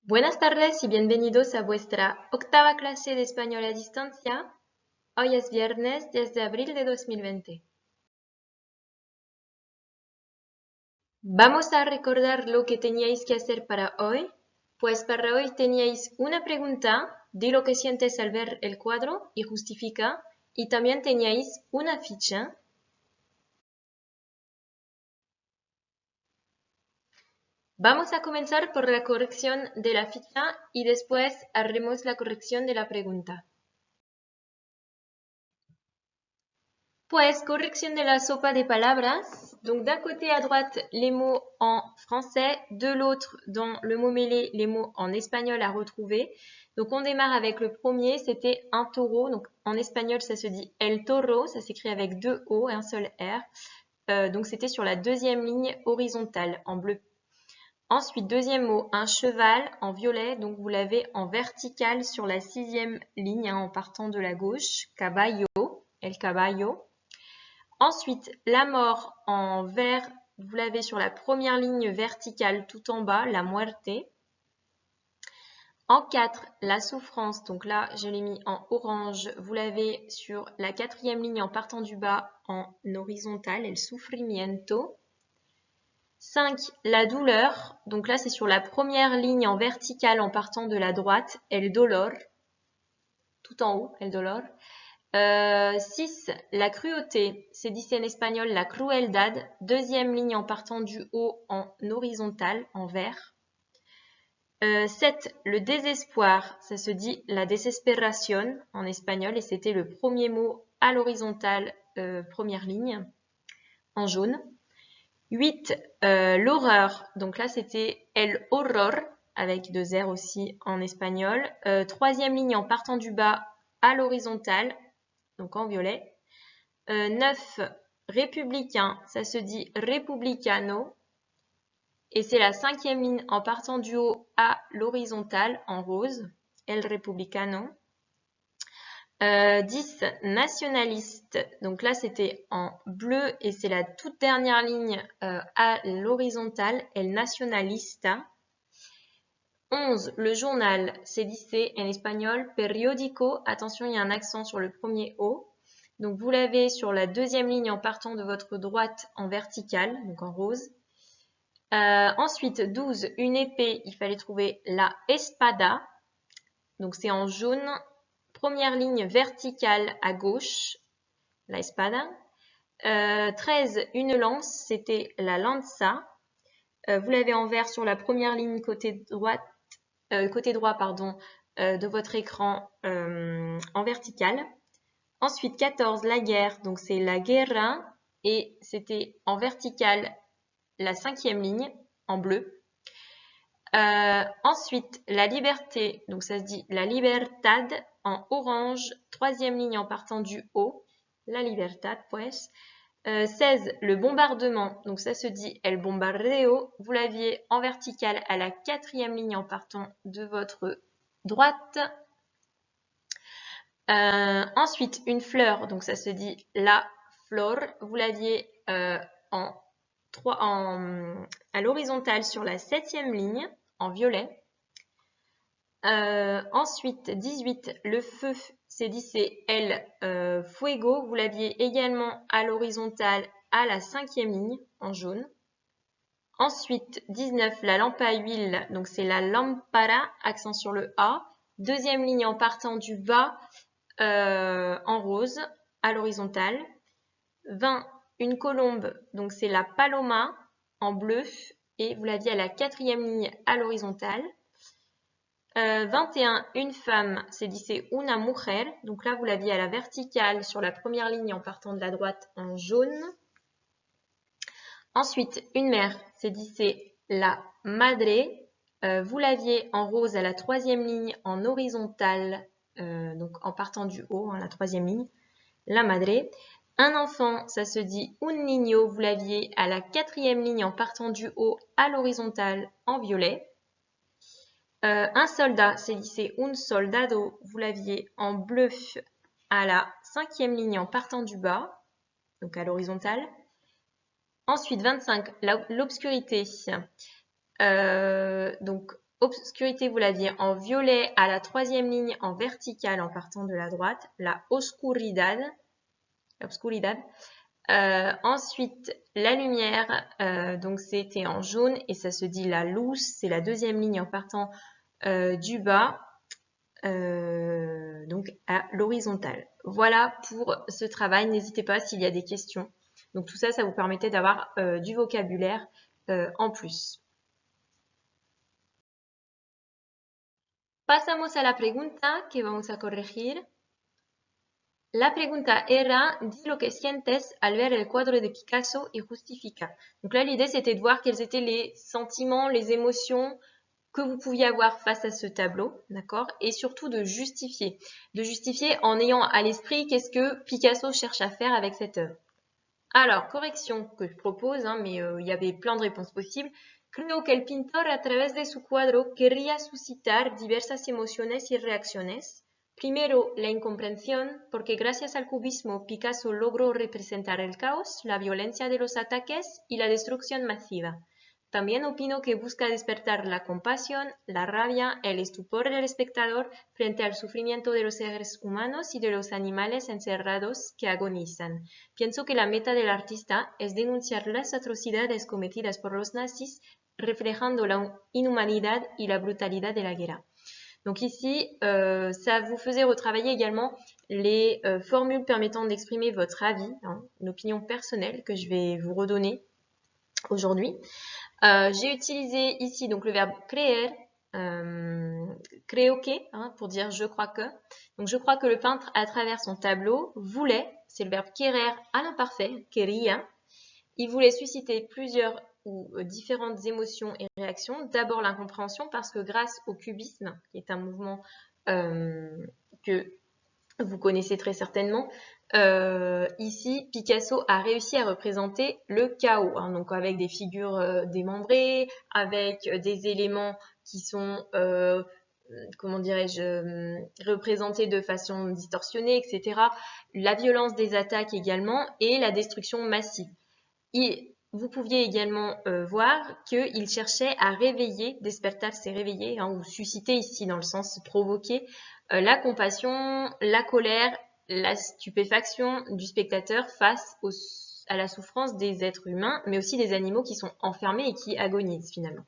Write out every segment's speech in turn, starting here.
Buenas tardes y bienvenidos a vuestra octava clase de español a distancia. Hoy es viernes 10 de abril de 2020. Vamos a recordar lo que teníais que hacer para hoy. Pues para hoy teníais una pregunta, di lo que sientes al ver el cuadro y justifica. Y también teníais una ficha. Vamos a comenzar por la corrección de la ficha y después haremos la corrección de la pregunta. Pues correction de la sopa de palabras. Donc d'un côté à droite les mots en français, de l'autre dans le mot mêlé les mots en espagnol à retrouver. Donc on démarre avec le premier, c'était un taureau. Donc en espagnol ça se dit el toro, ça s'écrit avec deux O et un seul R. Donc c'était sur la deuxième ligne horizontale en bleu. Ensuite deuxième mot, un cheval en violet. Donc vous l'avez en vertical sur la sixième ligne en partant de la gauche. Caballo, el caballo. Ensuite, la mort en vert, vous l'avez sur la première ligne verticale tout en bas, la muerte. En 4, la souffrance, donc là je l'ai mis en orange, vous l'avez sur la quatrième ligne en partant du bas en horizontal, el sufrimiento. 5, la douleur, donc là c'est sur la première ligne en verticale en partant de la droite, el dolor, tout en haut, el dolor. 6, la cruauté, c'est dit en espagnol la crueldad, deuxième ligne en partant du haut en horizontal, en vert. 7, le désespoir, ça se dit la desesperación en espagnol et c'était le premier mot à l'horizontale, première ligne, en jaune. 8, l'horreur, donc là c'était el horror, avec deux R aussi en espagnol. Troisième ligne en partant du bas à l'horizontale, donc en violet. 9, républicain, ça se dit republicano. Et c'est la cinquième ligne en partant du haut à l'horizontale en rose, el republicano. 10, nationaliste, donc là c'était en bleu et c'est la toute dernière ligne à l'horizontale, el nacionalista. 11, le journal, c'est dit en espagnol, periódico, attention il y a un accent sur le premier O. Donc vous l'avez sur la deuxième ligne en partant de votre droite en verticale, donc en rose. Ensuite, 12, une épée, il fallait trouver la espada. Donc c'est en jaune, première ligne verticale à gauche, la espada. 13, une lance, c'était la lanza. Vous l'avez en vert sur la première ligne côté droit de votre écran en vertical. Ensuite, 14, la guerre, donc c'est la guerra, et c'était en vertical la cinquième ligne, en bleu. Ensuite, la liberté, donc ça se dit la libertad, en orange, troisième ligne en partant du haut, la libertad, pues. 16, le bombardement, donc ça se dit el bombardeo, vous l'aviez en vertical à la quatrième ligne en partant de votre droite. Ensuite, une fleur, donc ça se dit la flor, vous l'aviez à l'horizontale sur la septième ligne, en violet. Ensuite, 18, le feu, c'est dit c'est el fuego, vous l'aviez également à l'horizontale à la cinquième ligne, en jaune. Ensuite, 19, la lampe à huile, donc c'est la lampara, accent sur le A. Deuxième ligne en partant du bas, en rose, à l'horizontale. 20, une colombe, donc c'est la paloma, en bleu, et vous l'aviez à la quatrième ligne à l'horizontale. 21, une femme, c'est dit c'est una mujer, donc là vous l'aviez à la verticale sur la première ligne en partant de la droite en jaune. Ensuite, une mère, c'est dit c'est la madre, vous l'aviez en rose à la troisième ligne en horizontale, donc en partant du haut, la troisième ligne, la madre. Un enfant, ça se dit un niño, vous l'aviez à la quatrième ligne en partant du haut à l'horizontale en violet. Un soldat, c'est dit c'est un soldado, vous l'aviez en bleu à la cinquième ligne en partant du bas, donc à l'horizontale. Ensuite, 25, l'obscurité. Donc obscurité, vous l'aviez en violet à la 3e ligne en verticale en partant de la droite, la oscuridad. Ensuite, la lumière, donc c'était en jaune et ça se dit la luz, c'est la 2e ligne en partant du bas, donc à l'horizontale. Voilà pour ce travail, n'hésitez pas s'il y a des questions. Donc tout ça, ça vous permettait d'avoir du vocabulaire en plus. Pasamos a la pregunta que vamos a corregir. La pregunta era, dis lo que sientes al ver el cuadro de Picasso y justifica. Donc là, l'idée, c'était de voir quels étaient les sentiments, les émotions que vous pouviez avoir face à ce tableau, d'accord? Et surtout de justifier. De justifier en ayant à l'esprit qu'est-ce que Picasso cherche à faire avec cette œuvre. Alors, correction que je propose, hein, mais il y avait plein de réponses possibles. Creo que el pintor a través de su cuadro querría suscitar diversas emociones y reacciones. Primero, la incomprensión, porque gracias al cubismo Picasso logró representar el caos, la violencia de los ataques y la destrucción masiva. También opino que busca despertar la compasión, la rabia, el estupor del espectador frente al sufrimiento de los seres humanos y de los animales encerrados que agonizan. Pienso que la meta del artista es denunciar las atrocidades cometidas por los nazis, reflejando la inhumanidad y la brutalidad de la guerra. Donc ici, ça vous faisait retravailler également les formules permettant d'exprimer votre avis, hein, une opinion personnelle que je vais vous redonner aujourd'hui. J'ai utilisé ici donc le verbe creer, creo que, hein, pour dire je crois que. Donc je crois que le peintre, à travers son tableau, voulait, c'est le verbe querer à l'imparfait, quería. Il voulait susciter plusieurs ou différentes émotions et réactions. D'abord l'incompréhension, parce que grâce au cubisme, qui est un mouvement que vous connaissez très certainement, ici, Picasso a réussi à représenter le chaos, hein, donc avec des figures démembrées, avec des éléments qui sont, comment dirais-je, représentés de façon distorsionnée, etc. La violence des attaques également et la destruction massive. Vous pouviez également voir qu'il cherchait à réveiller, despertar c'est réveiller, hein, ou susciter ici dans le sens provoquer, la compassion, la colère, la stupéfaction du spectateur face à la souffrance des êtres humains, mais aussi des animaux qui sont enfermés et qui agonisent finalement.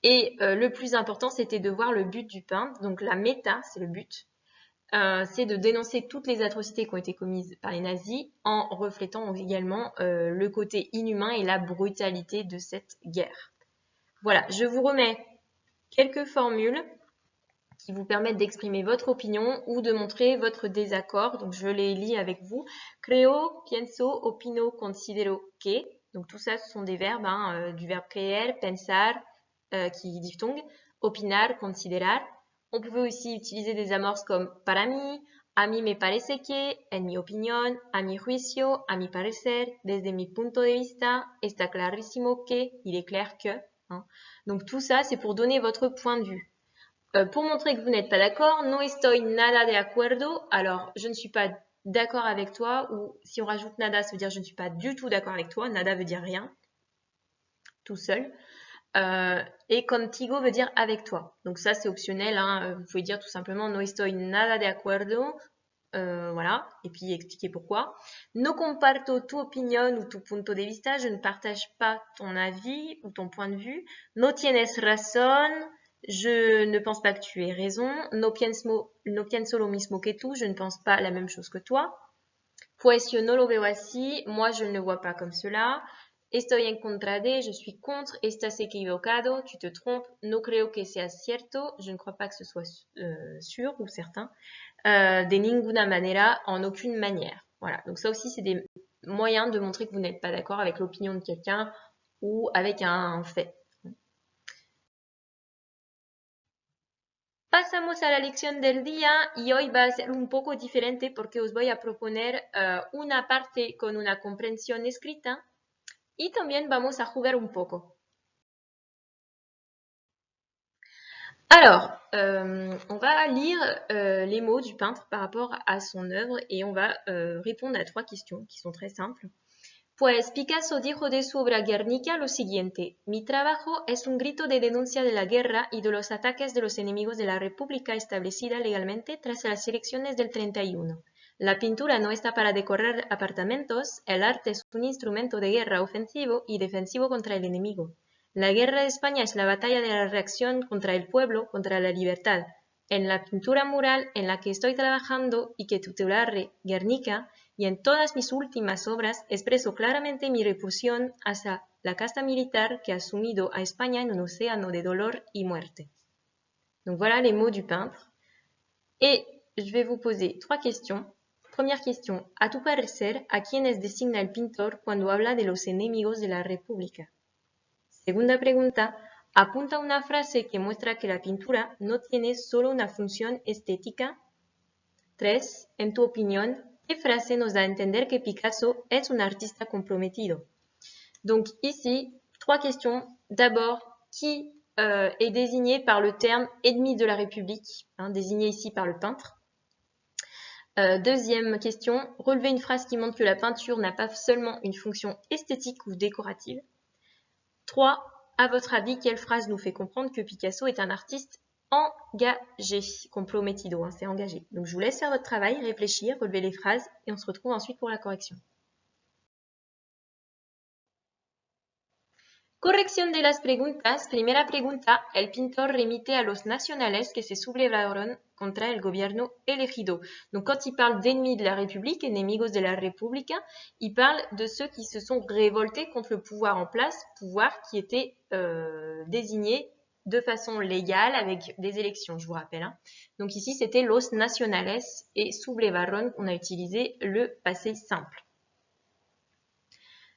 Et le plus important, c'était de voir le but du peintre, donc la méta, c'est le but, c'est de dénoncer toutes les atrocités qui ont été commises par les nazis en reflétant également le côté inhumain et la brutalité de cette guerre. Voilà, je vous remets quelques formules qui vous permettent d'exprimer votre opinion ou de montrer votre désaccord. Donc je les lis avec vous. Creo, pienso, opino, considero que. Donc tout ça, ce sont des verbes, hein, du verbe creer, pensar, qui est diphtongue, opinar, considerar. On pouvait aussi utiliser des amorces comme para mí, a mí me parece que, en mi opinión, a mi juicio, a mi parecer, desde mi punto de vista, está clarísimo que, il est clair que. Hein. Donc tout ça, c'est pour donner votre point de vue. Pour montrer que vous n'êtes pas d'accord, no estoy nada de acuerdo. Alors, je ne suis pas d'accord avec toi, ou si on rajoute nada, ça veut dire je ne suis pas du tout d'accord avec toi. Nada veut dire rien, tout seul. Et contigo veut dire avec toi. Donc ça, c'est optionnel. Hein. Vous pouvez dire tout simplement no estoy nada de acuerdo. Voilà. Et puis expliquer pourquoi. No comparto tu opinión ou tu punto de vista. Je ne partage pas ton avis ou ton point de vue. No tienes razón. Je ne pense pas que tu aies raison. No pienso lo mismo que tú. Je ne pense pas la même chose que toi. Pues yo no lo veo así. Moi, je ne le vois pas comme cela. Estoy en contra de, je suis contre. Estás equivocado, tu te trompes. No creo que sea cierto, je ne crois pas que ce soit sûr ou certain. De ninguna manera, en aucune manière. Voilà, donc ça aussi, c'est des moyens de montrer que vous n'êtes pas d'accord avec l'opinion de quelqu'un ou avec un fait. Pasamos a la lección del día y hoy va a ser un poco diferente porque os voy a proponer una parte con una comprensión escrita y también vamos a jugar un poco. Alors, on va lire les mots du peintre par rapport à son œuvre et on va répondre à 3 questions qui sont très simples Pues Picasso dijo de su obra Guernica lo siguiente: mi trabajo es un grito de denuncia de la guerra y de los ataques de los enemigos de la República establecida legalmente tras las elecciones del 31. La pintura no está para decorar apartamentos, el arte es un instrumento de guerra ofensivo y defensivo contra el enemigo. La guerra de España es la batalla de la reacción contra el pueblo, contra la libertad. En la pintura mural en la que estoy trabajando y que titularé Guernica, y en todas mis últimas obras expreso claramente mi repulsión hacia la casta militar que ha sumido a España en un océano de dolor y muerte. Donc voilà les mots du peintre. Et je vais vous poser 3 questions. Première question, a tu parecer, ¿a quiénes designa el pintor cuando habla de los enemigos de la República? Segunda pregunta, apunta una frase que muestra que la pintura no tiene solo una función estética. 3. En tu opinión, ¿qué frase nos da a entender que Picasso es un artista comprometido? Donc ici, 3 questions. D'abord, qui est désigné par le terme ennemi de la République, désigné ici par le peintre. Deuxième question, relevez une phrase qui montre que la peinture n'a pas seulement une fonction esthétique ou décorative. 3. À votre avis, quelle phrase nous fait comprendre que Picasso est un artiste engagé, comprometido, c'est engagé. Donc je vous laisse faire votre travail, réfléchir, relever les phrases et on se retrouve ensuite pour la correction. Corrección de las preguntas. Primera pregunta, el pintor remite a los nacionales que se sublevaron contra el gobierno elegido. Donc quand il parle d'ennemis de la République, enemigos de la República, il parle de ceux qui se sont révoltés contre le pouvoir en place, pouvoir qui était désigné de façon légale avec des élections, je vous rappelle. Donc ici, c'était los nacionales et sublevaron, on a utilisé le passé simple.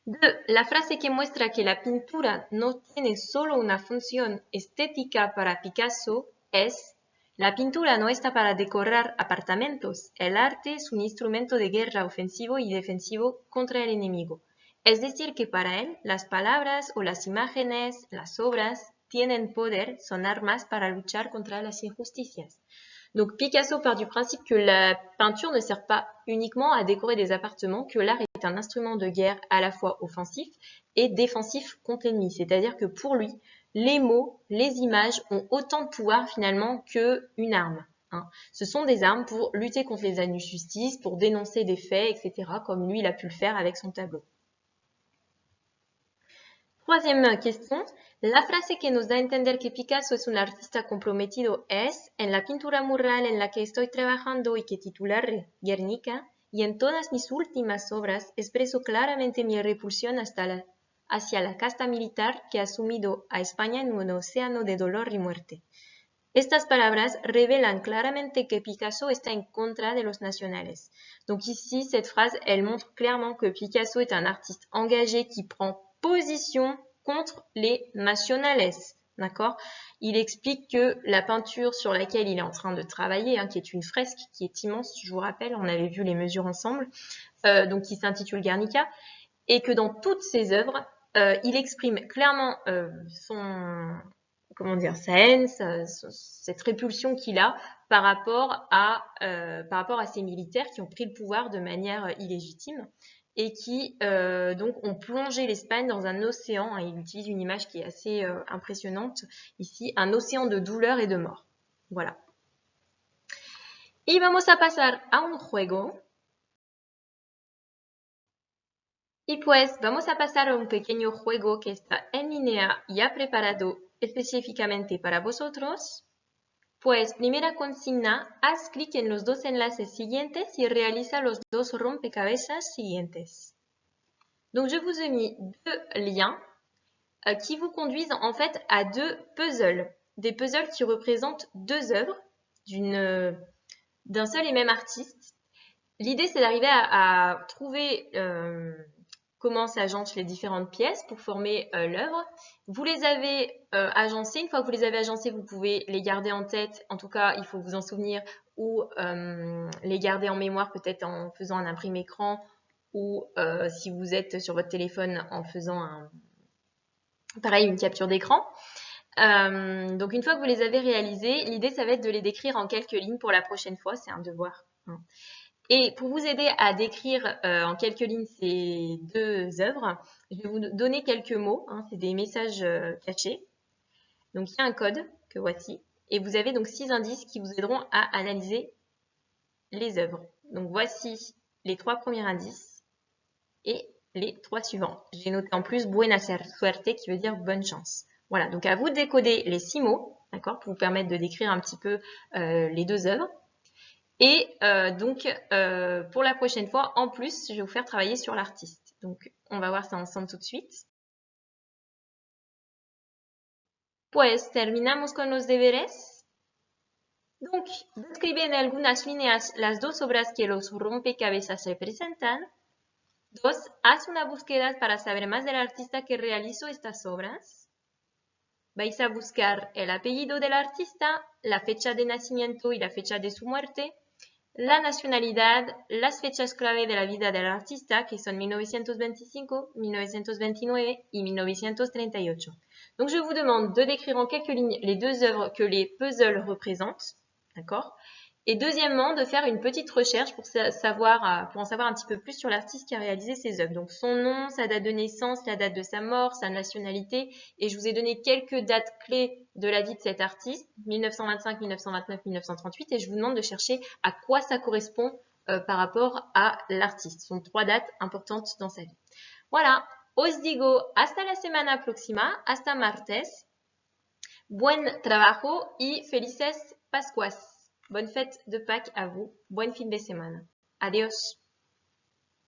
2. La frase que muestra que la pintura no tiene solo una función estética para Picasso es: la pintura no está para decorar apartamentos, el arte es un instrumento de guerra ofensivo y defensivo contra el enemigo. Es decir, que para él, las palabras o las imágenes, las obras, tienen poder, son armas para luchar contra las injusticias. Donc Picasso part du principe que la peinture ne sert pas uniquement à décorer des appartements, que l'art est un instrument de guerre à la fois offensif et défensif contre l'ennemi. C'est-à-dire que pour lui, les mots, les images ont autant de pouvoir finalement qu'une arme. Ce sont des armes pour lutter contre les injustices, pour dénoncer des faits, etc., comme lui, il a pu le faire avec son tableau. Troisième question, la frase que nos da a entender que Picasso es un artista comprometido es: en la pintura mural en la que estoy trabajando y que titularé Guernica, y en todas mis últimas obras expreso claramente mi repulsión hacia la casta militar que ha sumido a España en un océano de dolor y muerte. Estas palabras revelan claramente que Picasso está en contra de los nacionales. Donc ici, cette phrase, elle montre clairement que Picasso est un artiste engagé qui prend position contre les nationales, d'accord? Il explique que la peinture sur laquelle il est en train de travailler, qui est une fresque qui est immense, je vous rappelle, on avait vu les mesures ensemble, donc qui s'intitule Guernica, et que dans toutes ses œuvres, il exprime clairement sa haine, cette répulsion qu'il a par rapport à ces militaires qui ont pris le pouvoir de manière illégitime et qui donc ont plongé l'Espagne dans un océan. Il utilise une image qui est assez impressionnante ici, un océan de douleur et de mort. Voilà. Y vamos a pasar a un juego. Y pues vamos a pasar a un pequeño juego que está en línea ya preparado específicamente para vosotros. Pues primera consigna, haz clic en los 2 enlaces siguientes y realiza los 2 rompecabezas siguientes. Donc je vous ai mis 2 liens qui vous conduisent en fait à 2 puzzles. Des puzzles qui représentent 2 œuvres d'un seul et même artiste. L'idée c'est d'arriver à trouver comment s'agencent les différentes pièces pour former l'œuvre. Vous les avez agencées. Une fois que vous les avez agencées, vous pouvez les garder en tête. En tout cas, il faut vous en souvenir ou les garder en mémoire peut-être en faisant un imprimé écran ou si vous êtes sur votre téléphone en faisant une capture d'écran. Donc une fois que vous les avez réalisées, l'idée ça va être de les décrire en quelques lignes pour la prochaine fois. C'est un devoir. Et pour vous aider à décrire en quelques lignes ces deux œuvres, je vais vous donner quelques mots, hein, c'est des messages cachés. Donc il y a un code que voici, et vous avez donc 6 indices qui vous aideront à analyser les œuvres. Donc voici les 3 premiers indices et les 3 suivants. J'ai noté en plus buena suerte qui veut dire bonne chance. Voilà, donc à vous de décoder les 6 mots, d'accord, pour vous permettre de décrire un petit peu les deux œuvres. Et donc, pour la prochaine fois, en plus, je vais vous faire travailler sur l'artiste. Donc, on va voir ça ensemble tout de suite. Pues, terminamos con los deberes. Donc, describe en algunas líneas las dos obras que los rompecabezas representan. 2. Haz una búsqueda para saber más del artista que realizó estas obras. Vais a buscar el apellido del artista, la fecha de nacimiento y la fecha de su muerte, la nacionalidad, las fechas clave de la vida del artista, que son 1925, 1929 y 1938. Donc je vous demande de décrire en quelques lignes les deux œuvres que les puzzles représentent, d'accord? Et deuxièmement, de faire une petite recherche pour en savoir un petit peu plus sur l'artiste qui a réalisé ces œuvres. Donc son nom, sa date de naissance, la date de sa mort, sa nationalité. Et je vous ai donné quelques dates clés de la vie de cet artiste, 1925, 1929, 1938. Et je vous demande de chercher à quoi ça correspond par rapport à l'artiste. Ce sont 3 dates importantes dans sa vie. Voilà. Os digo hasta la semana próxima, hasta martes. Buen trabajo y felices Pascuas. Bonne fête de Pâques à vous. Buen fin de semana. Adiós.